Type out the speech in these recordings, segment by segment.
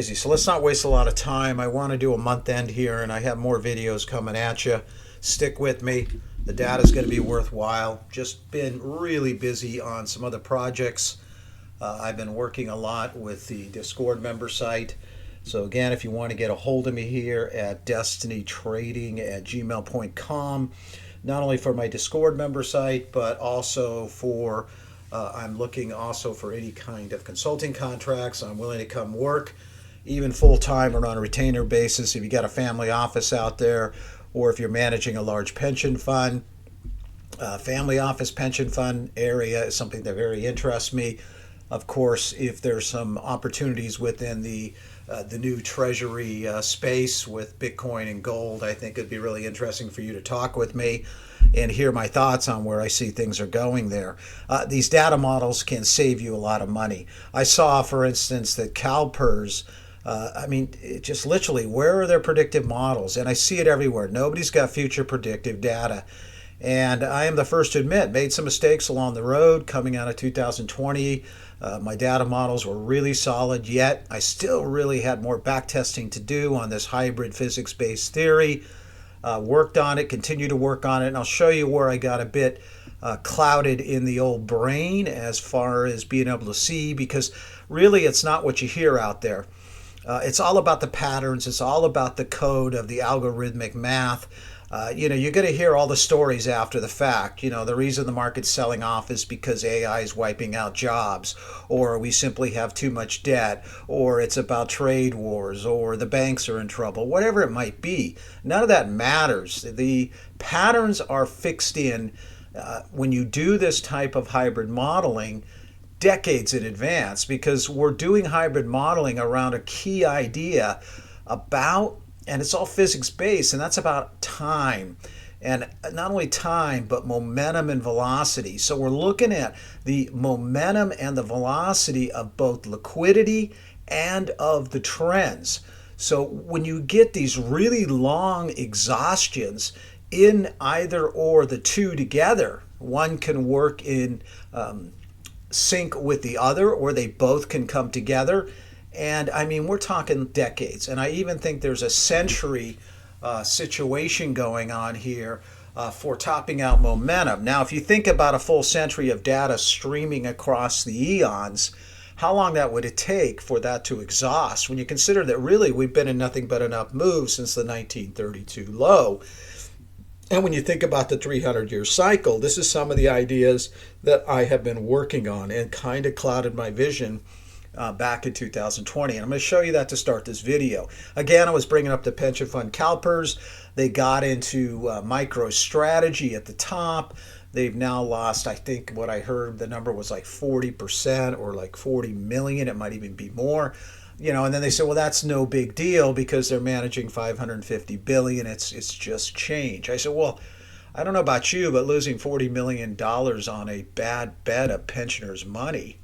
So let's not waste a lot of time. I want to do a month end here, and I have more videos coming at you. Stick with me. The data is going to be worthwhile. Just been really busy on some other projects. I've been working a lot with the Discord member site. So again, if you want to get a hold of me here at destinytrading@gmail.com, not only for my Discord member site, but also for I'm looking also for any kind of consulting contracts. I'm willing to come work, even full time or on a retainer basis. If you got a family office out there, or if you're managing a large pension fund, family office pension fund area is something that very interests me. Of course, if there's some opportunities within the new treasury space with Bitcoin and gold, I think it'd be really interesting for you to talk with me and hear my thoughts on where I see things are going there. These data models can save you a lot of money. I saw, for instance, that CalPERS, it just literally, where are their predictive models? And I see it everywhere. Nobody's got future predictive data. And I am the first to admit, made some mistakes along the road coming out of 2020. My data models were really solid, yet I still really had more back testing to do on this hybrid physics-based theory. Worked on it, continue to work on it, and I'll show you where I got a bit clouded in the old brain as far as being able to see, because really it's not what you hear out there. It's all about the patterns. It's all about the code of the algorithmic math. You're going to hear all the stories after the fact. The reason the market's selling off is because AI is wiping out jobs, or we simply have too much debt, or it's about trade wars, or the banks are in trouble, whatever it might be. None of that matters. The patterns are fixed in when you do this type of hybrid modeling decades in advance, because we're doing hybrid modeling around a key idea about, and it's all physics based, and that's about time. And not only time, but momentum and velocity. So we're looking at the momentum and the velocity of both liquidity and of the trends. So when you get these really long exhaustions in either or the two together, one can work in sync with the other, or they both can come together. And we're talking decades. And I even think there's a century situation going on here for topping out momentum. Now, if you think about a full century of data streaming across the eons, how long that would it take for that to exhaust, when you consider that really we've been in nothing but an up move since the 1932 low. And when you think about the 300-year cycle, this is some of the ideas that I have been working on and kind of clouded my vision back in 2020. And I'm going to show you that to start this video. Again, I was bringing up the pension fund CalPERS. They got into MicroStrategy at the top. They've now lost, I think what I heard, the number was like 40% or like 40 million. It might even be more. And then they said, well, that's no big deal because they're managing 550 billion. It's just change. I said, well, I don't know about you, but losing $40 million on a bad bet of pensioners' money,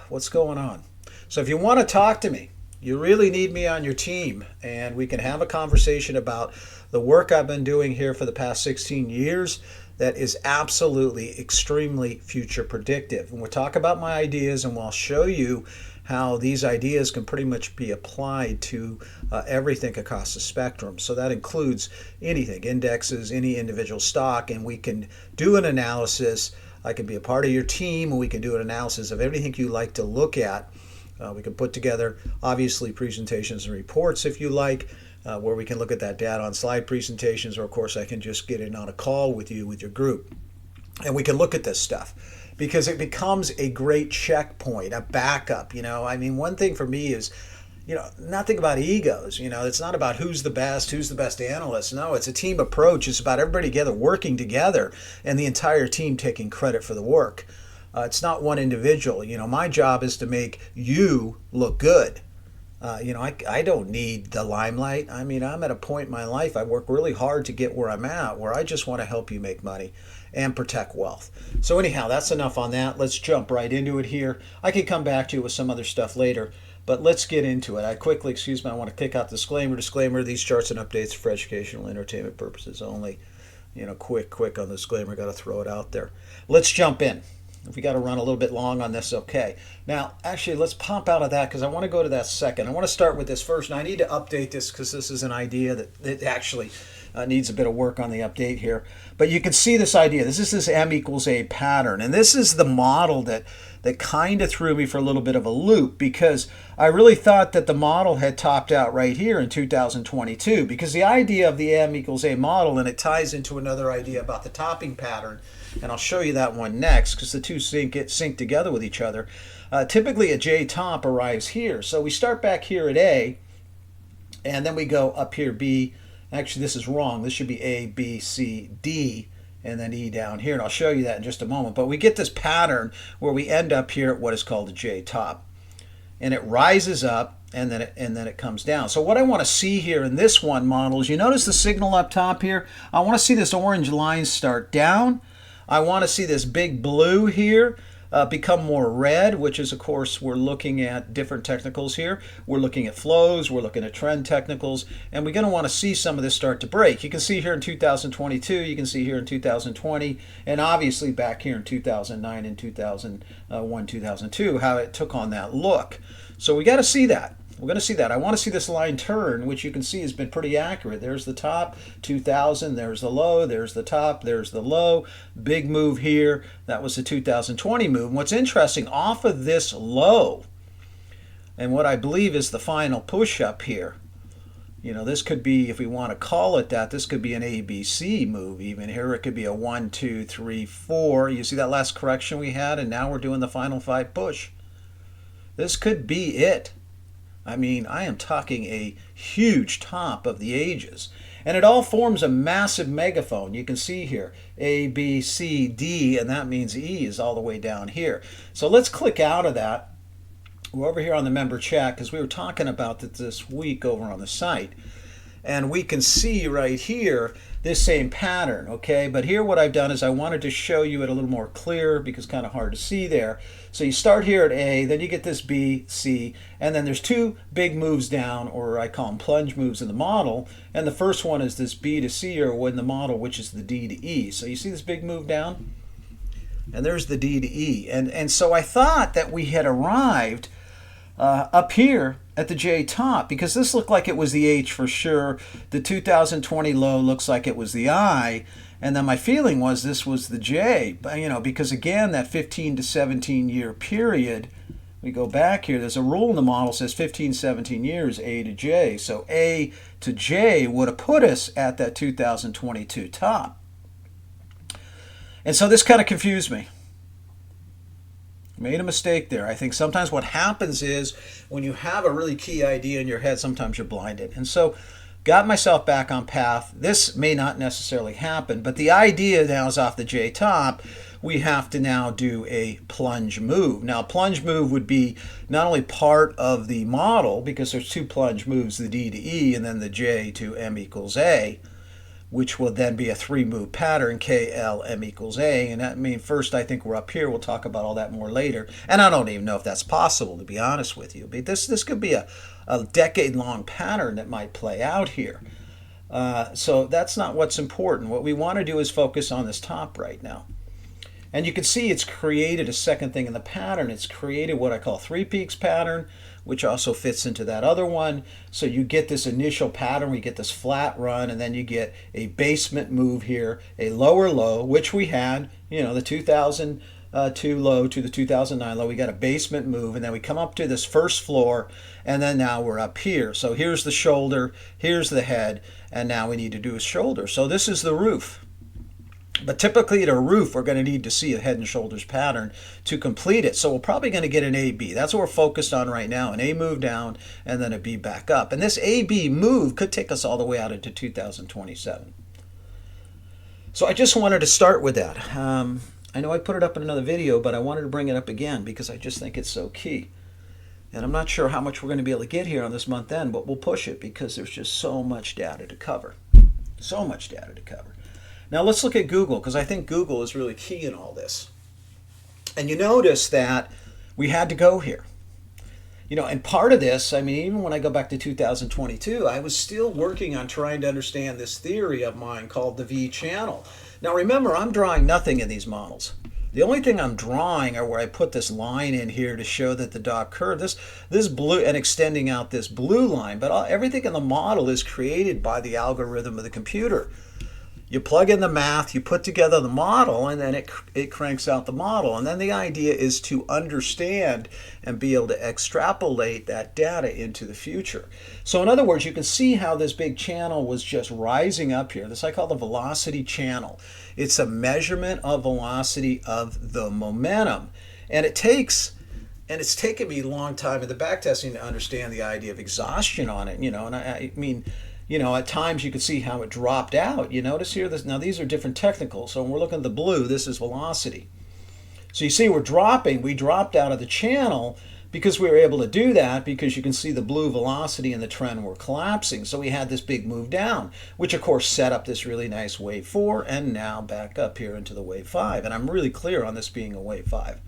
what's going on? So if you want to talk to me, you really need me on your team, and we can have a conversation about the work I've been doing here for the past 16 years that is absolutely extremely future predictive. And we'll talk about my ideas, and we'll show you how these ideas can pretty much be applied to everything across the spectrum. So that includes anything, indexes, any individual stock, and we can do an analysis. I can be a part of your team, and we can do an analysis of everything you like to look at. We can put together, obviously, presentations and reports if you like, where we can look at that data on slide presentations, or of course I can just get in on a call with you, with your group, and we can look at this stuff, because it becomes a great checkpoint, a backup. One thing for me is, nothing about egos. It's not about who's the best analyst. No, it's a team approach. It's about everybody together, working together, and the entire team taking credit for the work. It's not one individual. My job is to make you look good. I don't need the limelight. I'm at a point in my life, I work really hard to get where I'm at, where I just want to help you make money and protect wealth. So anyhow, that's enough on that. Let's jump right into it here. I can come back to you with some other stuff later, but let's get into it. I want to kick out disclaimer. These charts and updates for educational entertainment purposes only. Quick on the disclaimer. Got to throw it out there. Let's jump in. If we got to run a little bit long on this, okay. Now, actually, let's pop out of that because I want to go to that second. I want to start with this first, and I need to update this because this is an idea that actually needs a bit of work on the update here. But you can see this idea. This is this M equals A pattern, and this is the model that kind of threw me for a little bit of a loop because I really thought that the model had topped out right here in 2022 because the idea of the M equals A model, and it ties into another idea about the topping pattern, and I'll show you that one next because the two sync together with each other. Typically a J top arrives here. So we start back here at A, and then we go up here B. Actually, this is wrong. This should be A, B, C, D, and then E down here. And I'll show you that in just a moment. But we get this pattern where we end up here at what is called a J top. And it rises up, and then it comes down. So what I want to see here in this one model is, you notice the signal up top here? I want to see this orange line start down. I want to see this big blue here become more red, which is, of course, we're looking at different technicals here. We're looking at flows, we're looking at trend technicals, and we're going to want to see some of this start to break. You can see here in 2022, you can see here in 2020, and obviously back here in 2009 and 2001, 2002, how it took on that look. So we got to see that. We're going to see that. I want to see this line turn, which you can see has been pretty accurate. There's the top, 2000, there's the low, there's the top, there's the low. Big move here. That was the 2020 move. And what's interesting, off of this low, and what I believe is the final push up here, you know, this could be, if we want to call it that, this could be an ABC move even here. It could be a 1, 2, 3, 4. You see that last correction we had, and now we're doing the final 5 push. This could be it. I mean, I am talking a huge top of the ages. And it all forms a massive megaphone. You can see here, A, B, C, D, and that means E is all the way down here. So let's click out of that. We're over here on the member chat because we were talking about it this week over on the site. And we can see right here this same pattern, okay? But here what I've done is I wanted to show you it a little more clear because it's kind of hard to see there. So you start here at A, then you get this B, C, and then there's 2 big moves down, or I call them plunge moves in the model. And the first one is this B to C, or in the model, which is the D to E. So you see this big move down? And there's the D to E. And so I thought that we had arrived up here at the J top, because this looked like it was the H for sure. The 2020 low looks like it was the I, and then my feeling was this was the J. But, you know, because again, that 15 to 17 year period, we go back here, there's a rule in the model says 15, 17 years, A to J. So A to J would have put us at that 2022 top. And so this kind of confused me. Made a mistake there. I think sometimes what happens is when you have a really key idea in your head, sometimes you're blinded. And so got myself back on path. This may not necessarily happen, but the idea now is off the J top, we have to now do a plunge move. Now, plunge move would be not only part of the model, because there's 2 plunge moves, the D to E and then the J to M equals A, which will then be a 3-move pattern, K, L, M equals A. And that means first I think we're up here. We'll talk about all that more later. And I don't even know if that's possible, to be honest with you. But this could be a decade-long pattern that might play out here. So that's not what's important. What we want to do is focus on this top right now. And you can see it's created a second thing in the pattern. It's created what I call 3 peaks pattern, which also fits into that other one. So you get this initial pattern, we get this flat run, and then you get a basement move here, a lower low, which we had, you know, the 2002 low to the 2009 low. We got a basement move, and then we come up to this first floor, and then now we're up here. So here's the shoulder, here's the head, and now we need to do a shoulder. So this is the roof. But typically at a roof, we're going to need to see a head and shoulders pattern to complete it. So we're probably going to get an AB. That's what we're focused on right now, an A move down and then a B back up. And this AB move could take us all the way out into 2027. So I just wanted to start with that. I know I put it up in another video, but I wanted to bring it up again because I just think it's so key. And I'm not sure how much we're going to be able to get here on this month end, but we'll push it because there's just so much data to cover. So much data to cover. Now let's look at Google, because I think Google is really key in all this. And you notice that we had to go here. You know, and part of this, I mean, even when I go back to 2022, I was still working on trying to understand this theory of mine called the V channel. Now remember, I'm drawing nothing in these models. The only thing I'm drawing are where I put this line in here to show that the dot curve, this blue, and extending out this blue line, but everything in the model is created by the algorithm of the computer. You plug in the math, you put together the model, and then it cranks out the model. And then the idea is to understand and be able to extrapolate that data into the future. So in other words, you can see how this big channel was just rising up here. This I call the velocity channel. It's a measurement of velocity of the momentum. And it's taken me a long time in the backtesting to understand the idea of exhaustion on it, and I mean, at times you can see how it dropped out. You notice here, now these are different technicals. So when we're looking at the blue, this is velocity. So you see we dropped out of the channel because we were able to do that because you can see the blue velocity and the trend were collapsing. So we had this big move down, which of course set up this really nice wave 4 and now back up here into the wave 5. And I'm really clear on this being a wave 5.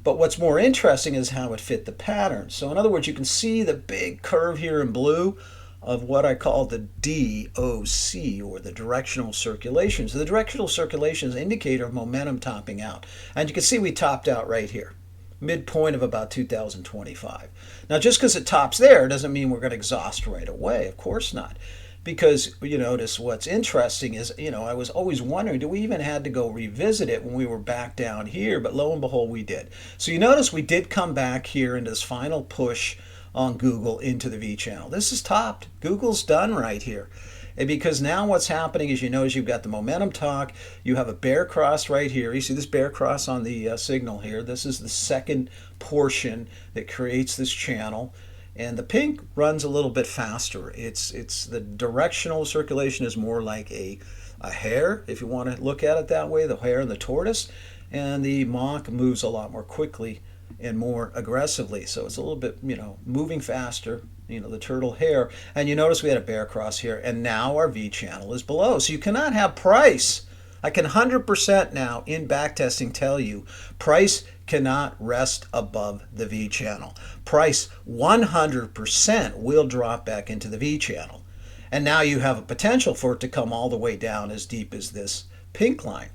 But what's more interesting is how it fit the pattern. So in other words, you can see the big curve here in blue of what I call the DOC, or the directional circulation. So the directional circulation is an indicator of momentum topping out. And you can see we topped out right here, midpoint of about 2025. Now just because it tops there doesn't mean we're going to exhaust right away. Of course not. Because you notice what's interesting is, I was always wondering, do we even had to go revisit it when we were back down here? But lo and behold, we did. So you notice we did come back here into this final push on Google into the V channel. This is topped. Google's done right here. And because now what's happening is, you notice you've got the momentum talk. You have a bear cross right here. You see this bear cross on the signal here. This is the second portion that creates this channel. And the pink runs a little bit faster. It's the directional circulation is more like a hare, if you want to look at it that way, the hare and the tortoise. And the Mach moves a lot more quickly and more aggressively. So it's a little bit, moving faster, the turtle hare. And you notice we had a bear cross here, and now our V channel is below. So you cannot have price. I can 100% now in backtesting tell you price cannot rest above the V channel. Price 100% will drop back into the V channel. And now you have a potential for it to come all the way down as deep as this pink line.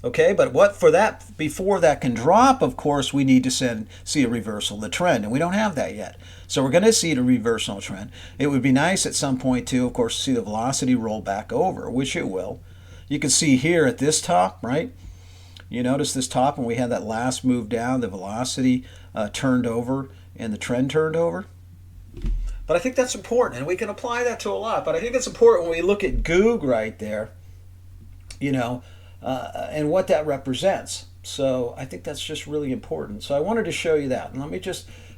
Okay, but before that can drop, of course, we need to see a reversal of the trend, and we don't have that yet. So we're going to see the reversal trend. It would be nice at some point too, of course, to see the velocity roll back over, which it will. You can see here at this top, right? You notice this top, when we had that last move down, the velocity turned over and the trend turned over. But I think that's important, and we can apply that to a lot. But I think it's important when we look at Goog right there, and what that represents. So I think that's just really important. So I wanted to show you that. And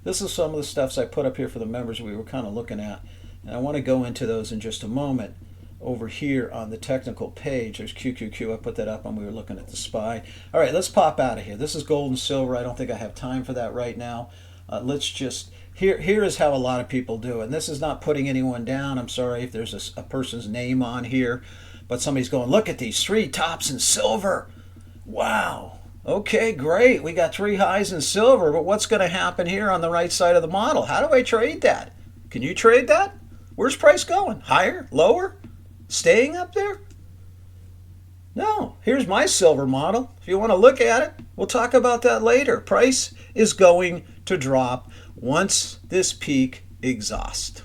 this is some of the stuffs I put up here for the members we were kind of looking at. And I want to go into those in just a moment. Over here on the technical page, there's QQQ. I put that up when we were looking at the SPY. All right, let's pop out of here. This is gold and silver. I don't think I have time for that right now. Here is how a lot of people do it. And this is not putting anyone down. I'm sorry if there's a person's name on here. But somebody's going, look at these 3 tops in silver. Wow. Okay, great. We got 3 highs in silver. But what's going to happen here on the right side of the model? How do I trade that? Can you trade that? Where's price going? Higher? Lower? Staying up there? No. Here's my silver model. If you want to look at it, we'll talk about that later. Price is going to drop once this peak exhausts.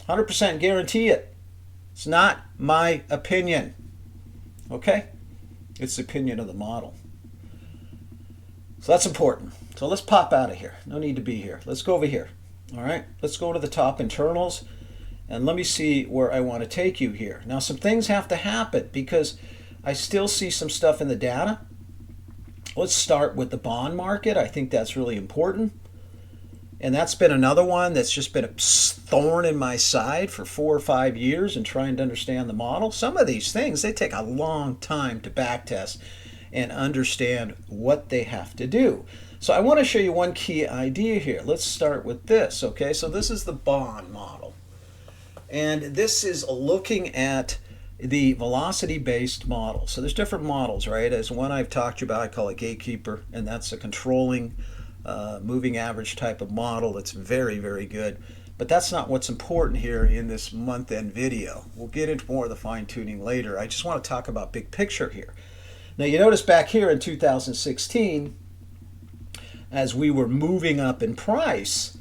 100% guarantee it. It's not my opinion. Okay? It's the opinion of the model. So that's important. So let's pop out of here. No need to be here. Let's go over here. All right? Let's go to the top internals. And let me see where I want to take you here. Now, some things have to happen because I still see some stuff in the data. Let's start with the bond market. I think that's really important. And that's been another one that's just been a thorn in my side for 4 or 5 years in trying to understand the model. Some of these things, they take a long time to backtest and understand what they have to do. So I want to show you one key idea here. Let's start with this, okay? So this is the bond model. And this is looking at the velocity-based model. So there's different models, right? As one I've talked to you about, I call it Gatekeeper, and that's a controlling moving average type of model that's very, very good. But that's not what's important here in this month-end video. We'll get into more of the fine-tuning later. I just want to talk about big picture here. Now you notice back here in 2016, as we were moving up in price,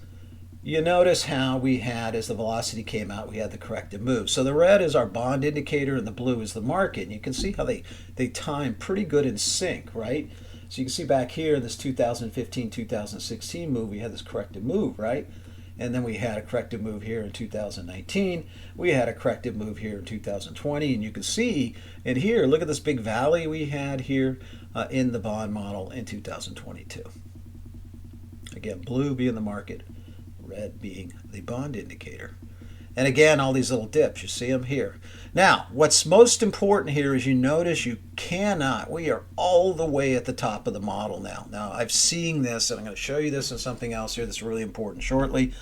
you notice how we had, as the velocity came out, we had the corrective move. So the red is our bond indicator and the blue is the market. And you can see how they time pretty good in sync, right? So you can see back here, this 2015-2016 move, we had this corrective move, right? And then we had a corrective move here in 2019. We had a corrective move here in 2020. And you can see in here, look at this big valley we had here in the bond model in 2022. Again, blue being the market, red being the bond indicator. And again, all these little dips, you see them here. Now, what's most important here is you notice you cannot, we are all the way at the top of the model now. Now, I've seen this, and I'm going to show you this and something else here that's really important shortly.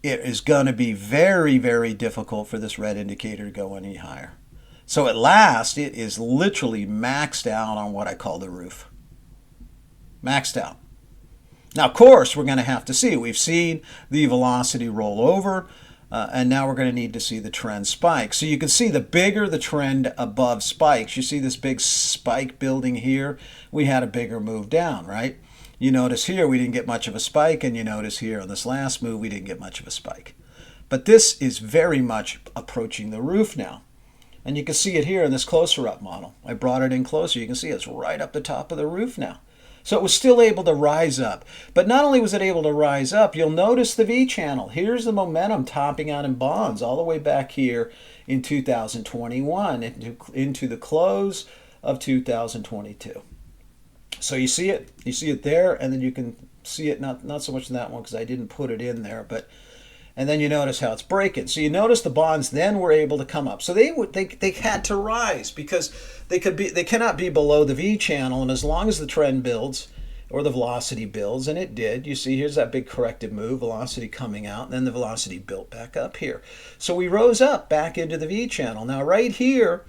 It is going to be very, very difficult for this red indicator to go any higher. So at last, it is literally maxed out on what I call the roof. Maxed out. Now, of course, we're going to have to see. We've seen the velocity roll over, and now we're going to need to see the trend spike. So you can see the bigger the trend above spikes, you see this big spike building here, we had a bigger move down, right? You notice here we didn't get much of a spike, and you notice here on this last move we didn't get much of a spike. But this is very much approaching the roof now. And you can see it here in this closer up model. I brought it in closer. You can see it's right up the top of the roof now. So it was still able to rise up. But not only was it able to rise up, you'll notice the V channel. Here's the momentum topping out in bonds all the way back here in 2021 into the close of 2022. So you see it there, and then you can see it not so much in that one because I didn't put it in there, but and then you notice how it's breaking. So you notice the bonds then were able to come up. So they had to rise because they cannot be below the V channel, and as long as the trend builds or the velocity builds, and it did, you see here's that big corrective move, velocity coming out, and then the velocity built back up here. So we rose up back into the V channel. Now right here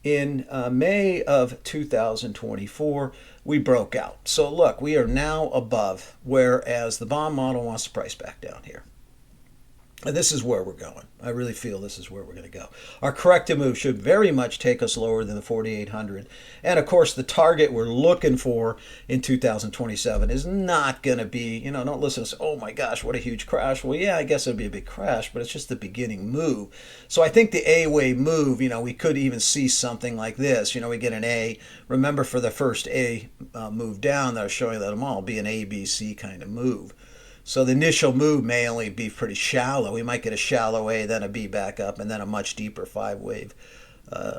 in May of 2024, we broke out. So look, we are now above, whereas the bond model wants to price back down here. And this is where we're going. I really feel this is where we're going to go. Our corrective move should very much take us lower than the 4,800. And of course, the target we're looking for in 2027 is not going to be, don't listen to say, oh my gosh, what a huge crash. Well, yeah, I guess it'll be a big crash, but it's just the beginning move. So I think the A-wave move, we could even see something like this. We get an A. Remember, for the first A move down that I was showing that them all, be an A, B, C kind of move. So the initial move may only be pretty shallow. We might get a shallow A, then a B back up, and then a much deeper 5-wave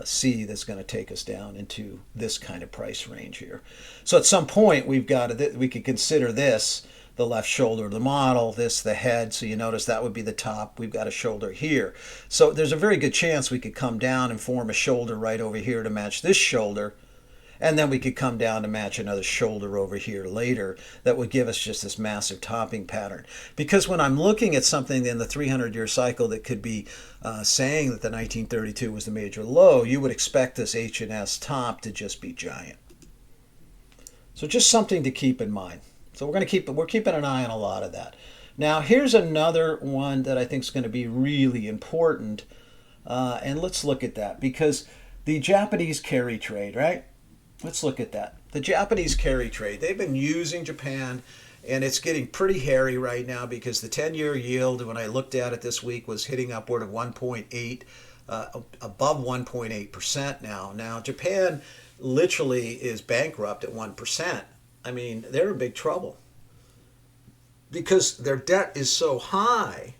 C that's going to take us down into this kind of price range here. So at some point, we could consider this the left shoulder of the model, this the head. So you notice that would be the top. We've got a shoulder here. So there's a very good chance we could come down and form a shoulder right over here to match this shoulder. And then we could come down to match another shoulder over here later that would give us just this massive topping pattern. Because when I'm looking at something in the 300-year cycle that could be saying that the 1932 was the major low, you would expect this H&S top to just be giant. So just something to keep in mind. So we're keeping an eye on a lot of that. Now here's another one that I think is going to be really important. And let's look at that, because the Japanese carry trade, right? Let's look at that. The Japanese carry trade, they've been using Japan, and it's getting pretty hairy right now because the 10-year yield, when I looked at it this week, was hitting upward of 1.8, above 1.8% now. Now, Japan literally is bankrupt at 1%. I mean, they're in big trouble because their debt is so high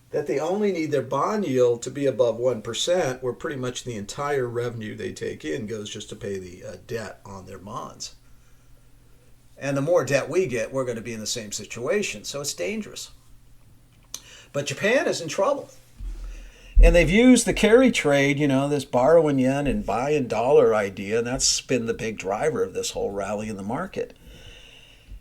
that they only need their bond yield to be above 1%, where pretty much the entire revenue they take in goes just to pay the debt on their bonds. And the more debt we get, we're going to be in the same situation. So it's dangerous. But Japan is in trouble. And they've used the carry trade, this borrow in yen and buy in dollar idea, and that's been the big driver of this whole rally in the market.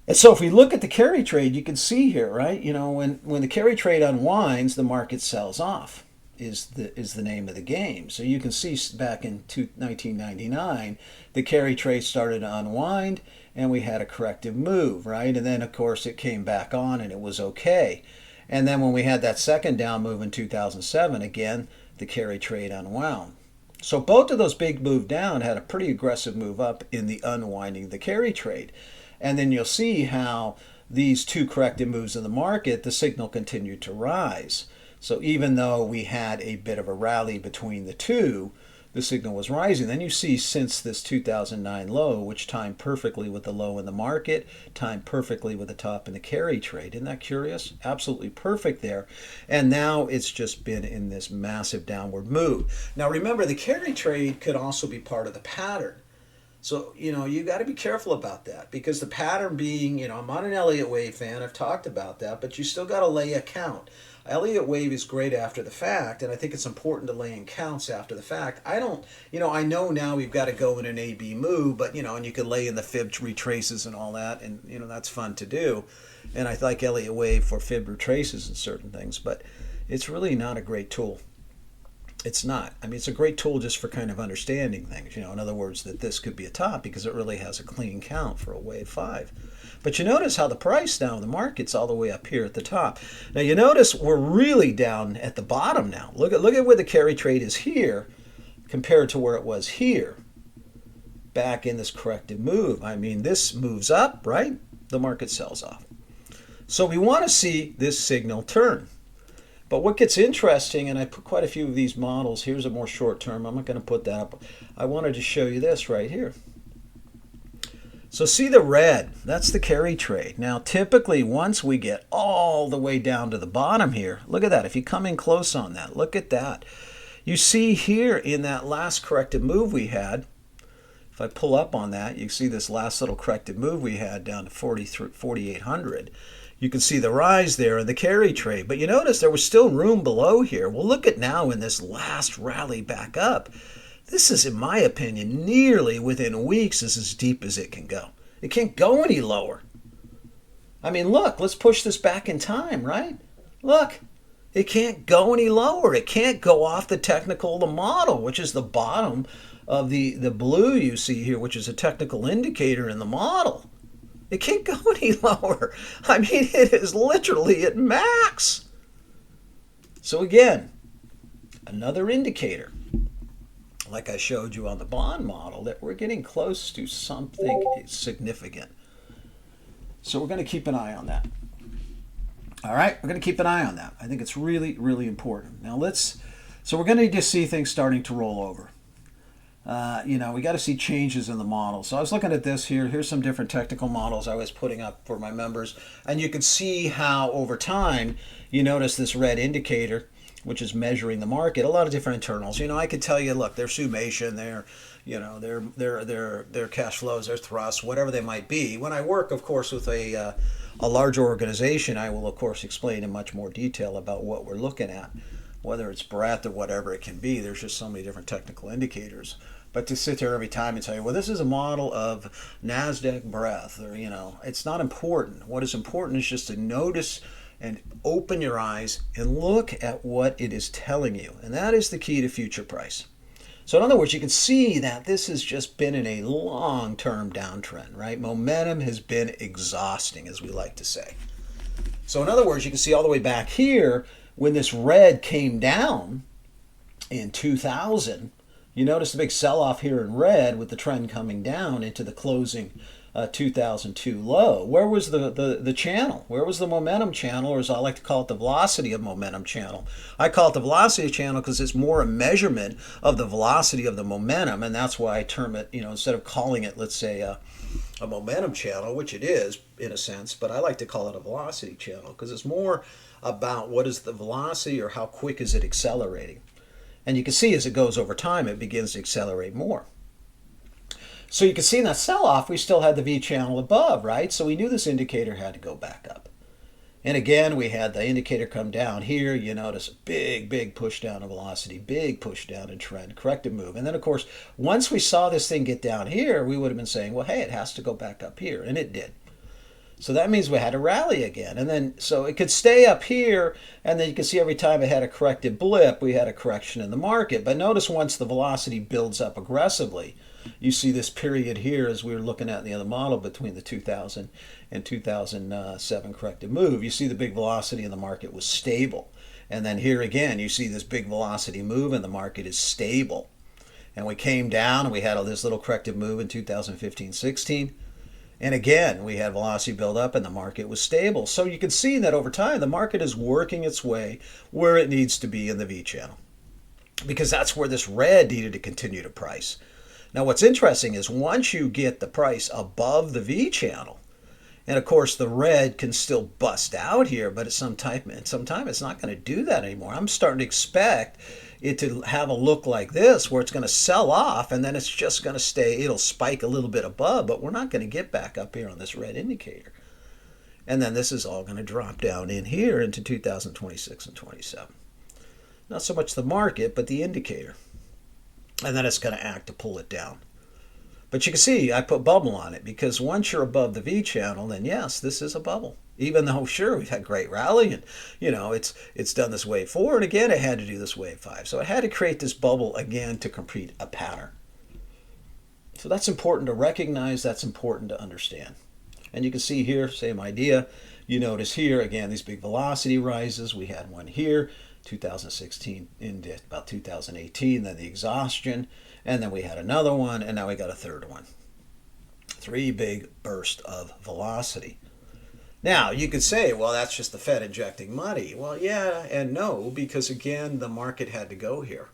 And so if we look at the carry trade, you can see here, right? When the carry trade unwinds, the market sells off is the name of the game. So you can see back in 1999, the carry trade started to unwind, and we had a corrective move, right? And then, of course, it came back on, and it was okay. And then when we had that second down move in 2007, again, the carry trade unwound. So both of those big move down had a pretty aggressive move up in the unwinding the carry trade. And then you'll see how these two corrective moves in the market, the signal continued to rise. So even though we had a bit of a rally between the two, the signal was rising. Then you see since this 2009 low, which timed perfectly with the low in the market, timed perfectly with the top in the carry trade. Isn't that curious? Absolutely perfect there. And now it's just been in this massive downward move. Now remember, the carry trade could also be part of the pattern. So, you got to be careful about that, because the pattern being, I'm not an Elliott wave fan, I've talked about that, but you still got to lay a count. Elliott wave is great after the fact, and I think it's important to lay in counts after the fact. I know now we've got to go in an A-B move, but, and you can lay in the fib retraces and all that, and, that's fun to do. And I like Elliott wave for fib retraces and certain things, but it's really not a great tool. It's not. I mean, it's a great tool just for kind of understanding things, in other words, that this could be a top because it really has a clean count for a wave 5. But you notice how the price now, the market's all the way up here at the top. Now you notice we're really down at the bottom now. Look at where the carry trade is here compared to where it was here back in this corrective move. I mean, this moves up, right? The market sells off. So we want to see this signal turn. But what gets interesting, and I put quite a few of these models, here's a more short term, I'm not going to put that up. I wanted to show you this right here. So see the red, that's the carry trade. Now typically once we get all the way down to the bottom here, look at that, if you come in close on that, look at that. You see here in that last corrective move we had, if I pull up on that, you see this last little corrective move we had down to 4,800. You can see the rise there in the carry trade. But you notice there was still room below here. Well, look at now in this last rally back up. This is, in my opinion, nearly within weeks is as deep as it can go. It can't go any lower. I mean, look, let's push this back in time, right? Look, it can't go any lower. It can't go off the technical, the model, which is the bottom of the blue you see here, which is a technical indicator in the model. It can't go any lower. I mean, it is literally at max. So again, another indicator, like I showed you on the bond model, that we're getting close to something significant. So we're going to keep an eye on that. All right, we're going to keep an eye on that. I think it's really, really important. Now so we're going to need to see things starting to roll over. We got to see changes in the model. So I was looking at this here. Here's some different technical models I was putting up for my members. And you can see how over time, you notice this red indicator, which is measuring the market, a lot of different internals. I could tell you, look, their summation, their cash flows, their thrusts, whatever they might be. When I work, of course, with a larger organization, I will, of course, explain in much more detail about what we're looking at, whether it's breadth or whatever it can be. There's just so many different technical indicators. But to sit there every time and tell you, well, this is a model of NASDAQ breadth, or, it's not important. What is important is just to notice and open your eyes and look at what it is telling you. And that is the key to future price. So in other words, you can see that this has just been in a long-term downtrend, right? Momentum has been exhausting, as we like to say. So in other words, you can see all the way back here, when this red came down in 2000, you notice the big sell-off here in red with the trend coming down into the closing 2002 low. Where was the channel? Where was the momentum channel, or as I like to call it, the velocity of momentum channel? I call it the velocity channel because it's more a measurement of the velocity of the momentum, and that's why I term it, instead of calling it, let's say, a momentum channel, which it is in a sense, but I like to call it a velocity channel because it's more about what is the velocity or how quick is it accelerating. And you can see as it goes over time, it begins to accelerate more. So you can see in that sell-off, we still had the V channel above, right? So we knew this indicator had to go back up. And again, we had the indicator come down here. You notice a big push down in velocity, big push down in trend, corrective move. And then, of course, once we saw this thing get down here, we would have been saying, well, hey, it has to go back up here. And it did. So that means we had to rally again. And then, so it could stay up here, and then you can see every time it had a corrective blip, we had a correction in the market. But notice once the velocity builds up aggressively, you see this period here, as we were looking at in the other model, between the 2000 and 2007 corrective move. You see the big velocity in the market was stable. And then here again, you see this big velocity move and the market is stable. And we came down and we had this little corrective move in 2015-16. And again, we had velocity build up and the market was stable. So you can see that over time, the market is working its way where it needs to be in the V channel, because that's where this red needed to continue to price. Now, what's interesting is once you get the price above the V channel, and of course the red can still bust out here, but at some time it's not going to do that anymore. I'm starting to expect it to have a look like this, where it's going to sell off and then it's just going to stay, it'll spike a little bit above, but we're not going to get back up here on this red indicator. And then this is all going to drop down in here into 2026 and 27. Not so much the market, but the indicator. And then it's going to act to pull it down. But you can see I put bubble on it, because once you're above the V channel, then yes, this is a bubble. Even though, sure, we've had great rally and, it's done this wave 4, and again, it had to do this wave 5. So it had to create this bubble again to complete a pattern. So that's important to recognize, that's important to understand. And you can see here, same idea. You notice here, again, these big velocity rises. We had one here, 2016 into about 2018, then the exhaustion, and then we had another one, and now we got a third one. 3 big bursts of velocity. Now, you could say, well, that's just the Fed injecting money. Well, yeah and no, because again, the market had to go here.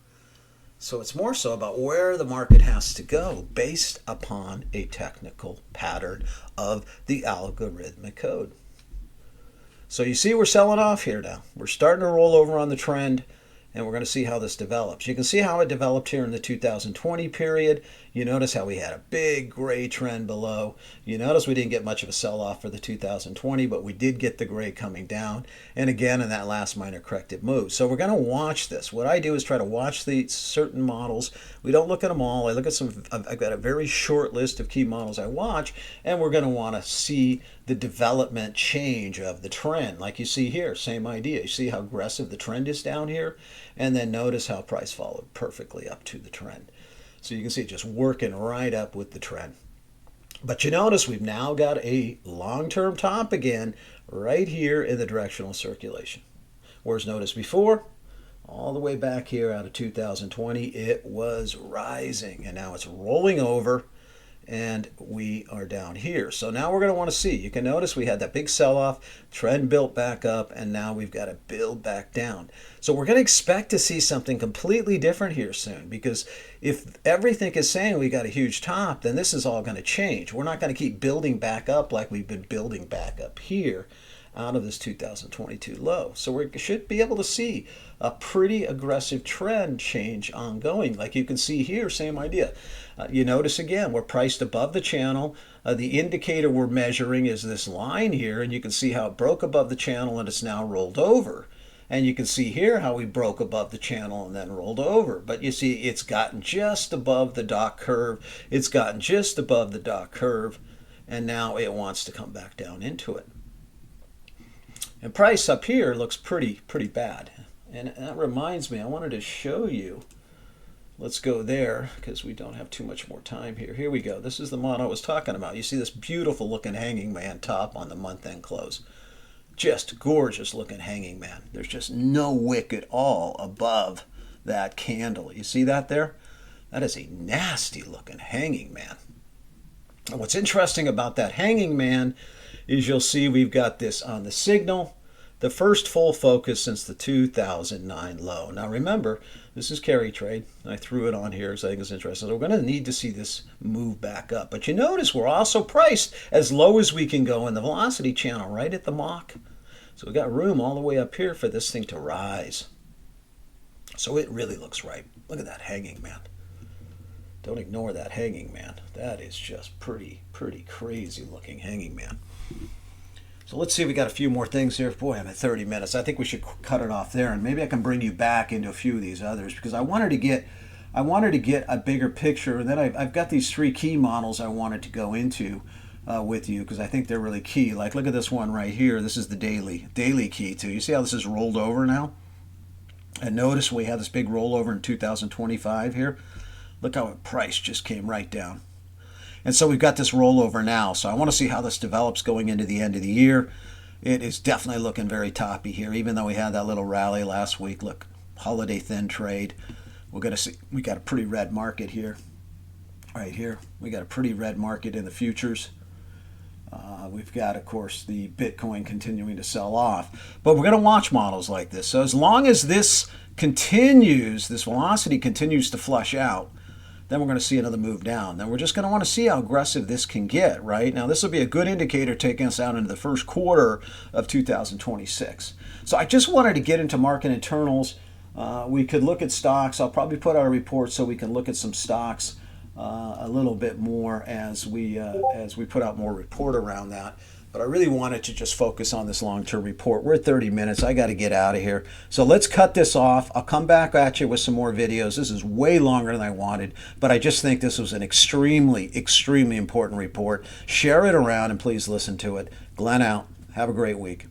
So it's more so about where the market has to go based upon a technical pattern of the algorithmic code. So you see we're selling off here now. We're starting to roll over on the trend, and we're going to see how this develops. You can see how it developed here in the 2020 period. You notice how we had a big gray trend below. You notice we didn't get much of a sell-off for the 2020, but we did get the gray coming down. And again, in that last minor corrective move. So we're going to watch this. What I do is try to watch the certain models. We don't look at them all. I look at some. I've got a very short list of key models I watch, and we're going to want to see the development change of the trend. Like you see here, same idea. You see how aggressive the trend is down here? And then notice how price followed perfectly up to the trend. So you can see it just working right up with the trend. But you notice we've now got a long-term top again right here in the directional circulation. Whereas notice before, all the way back here out of 2020, it was rising. And now it's rolling over, and we are down here. So now we're going to want to see. You can notice we had that big sell-off, trend built back up, and now we've got to build back down. So we're going to expect to see something completely different here soon, because if everything is saying we got a huge top, then this is all going to change. We're not going to keep building back up like we've been building back up here out of this 2022 low. So we should be able to see a pretty aggressive trend change ongoing. Like you can see here, same idea. You notice again, we're priced above the channel. The indicator we're measuring is this line here, and you can see how it broke above the channel and it's now rolled over. And you can see here how we broke above the channel and then rolled over. But you see it's gotten just above the dot curve. It's gotten just above the dot curve, and now it wants to come back down into it. And price up here looks pretty bad. And that reminds me, I wanted to show you. Let's go there because we don't have too much more time here. Here we go. This is the model I was talking about. You see this beautiful looking hanging man top on the month-end close. Just gorgeous looking hanging man. There's just no wick at all above that candle. You see that there? That is a nasty looking hanging man. And what's interesting about that hanging man is you'll see we've got this on the signal, the first full focus since the 2009 low. Now remember, this is carry trade. I threw it on here because I think it's interesting. So we're going to need to see this move back up. But you notice we're also priced as low as we can go in the velocity channel, right at the mock. So we've got room all the way up here for this thing to rise. So it really looks right. Look at that hanging man. Don't ignore that hanging man. That is just pretty crazy looking hanging man. So let's see if we got a few more things here. Boy, I'm at 30 minutes. I think we should cut it off there, and maybe I can bring you back into a few of these others, because I wanted to get a bigger picture. And then I've got these 3 key models I wanted to go into with you, because I think they're really key. Like, look at this one right here. This is the daily key too. You see how this is rolled over now? And notice we had this big rollover in 2025 here. Look how price just came right down. And so we've got this rollover now. So I want to see how this develops going into the end of the year. It is definitely looking very toppy here, even though we had that little rally last week. Look, holiday thin trade. we're going to see, we got a pretty red market here. Right here, we got a pretty red market in the futures. We've got, of course, the Bitcoin continuing to sell off. But we're going to watch models like this. So as long as this continues, this velocity continues to flush out, then we're going to see another move down. Then we're just going to want to see how aggressive this can get, right? Now, this will be a good indicator taking us out into the first quarter of 2026. So I just wanted to get into market internals. We could look at stocks. I'll probably put out a report so we can look at some stocks a little bit more as we put out more report around that. But I really wanted to just focus on this long-term report. We're at 30 minutes. I got to get out of here. So let's cut this off. I'll come back at you with some more videos. This is way longer than I wanted, but I just think this was an extremely, extremely important report. Share it around and please listen to it. Glenn out. Have a great week.